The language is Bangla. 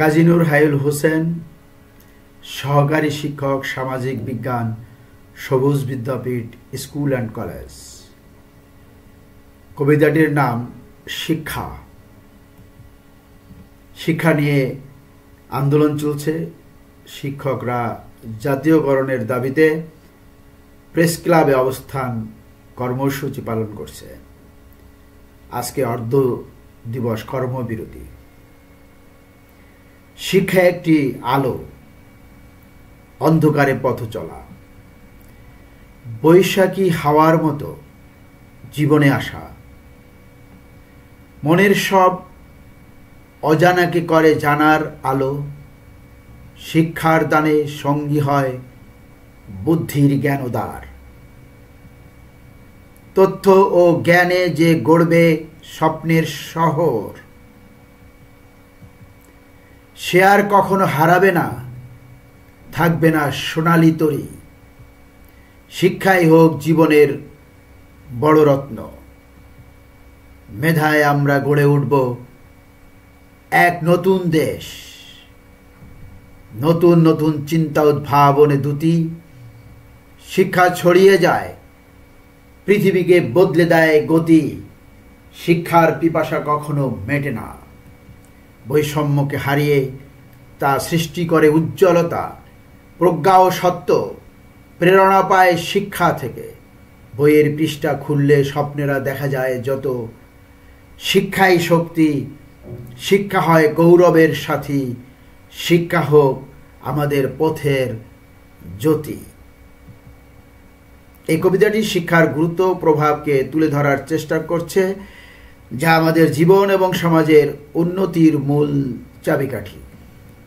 কাজী নূর হায়ুল হোসেন, সহকারী শিক্ষক, সামাজিক বিজ্ঞান, সবুজ বিদ্যাপীঠ স্কুল অ্যান্ড কলেজ। কবিতাটির নাম শিক্ষা। শিক্ষা নিয়ে আন্দোলন চলছে। শিক্ষকরা জাতীয়করণের দাবিতে প্রেস ক্লাবে অবস্থান কর্মসূচি পালন করছে। আজকে অর্ধ দিবস কর্মবিরতি। শিক্ষা একটি আলো, অন্ধকারে পথ চলা, বৈশাখী হাওয়ার মতো জীবনে আসা, মনের সব অজানাকে করে জানার আলো। শিক্ষার দানে সঙ্গী হয় বুদ্ধির জ্ঞানোদার। তথ্য ও জ্ঞানে যে গড়বে স্বপ্নের শহর, সে আর কখনো হারাবে না, থাকবে না সোনালি তরী। শিক্ষাই হোক জীবনের বড় রত্ন। মেধায় আমরা গড়ে উঠব এক নতুন দেশ। নতুন নতুন চিন্তা উদ্ভাবনে দ্যুতি। শিক্ষা ছড়িয়ে যায়, পৃথিবীকে বদলে দেয় গতি। শিক্ষার পিপাসা কখনো মেটে না। বৈষম্যকে হারিয়ে তা সৃষ্টি করে উজ্জ্বলতা। প্রজ্ঞা ও সত্য প্রেরণা পায় শিক্ষা থেকে। বইয়ের পৃষ্ঠা খুললে স্বপ্নেরা দেখা যায় যত। শিক্ষাই শক্তি, শিক্ষা হয় গৌরবের সাথী। শিক্ষা হোক আমাদের পথের জ্যোতি। এই কবিতাটি শিক্ষার গুরুত্ব প্রভাবকে তুলে ধরার চেষ্টা করছে, যা আমাদের জীবন এবং সমাজের উন্নতির মূল চাবিকাঠি।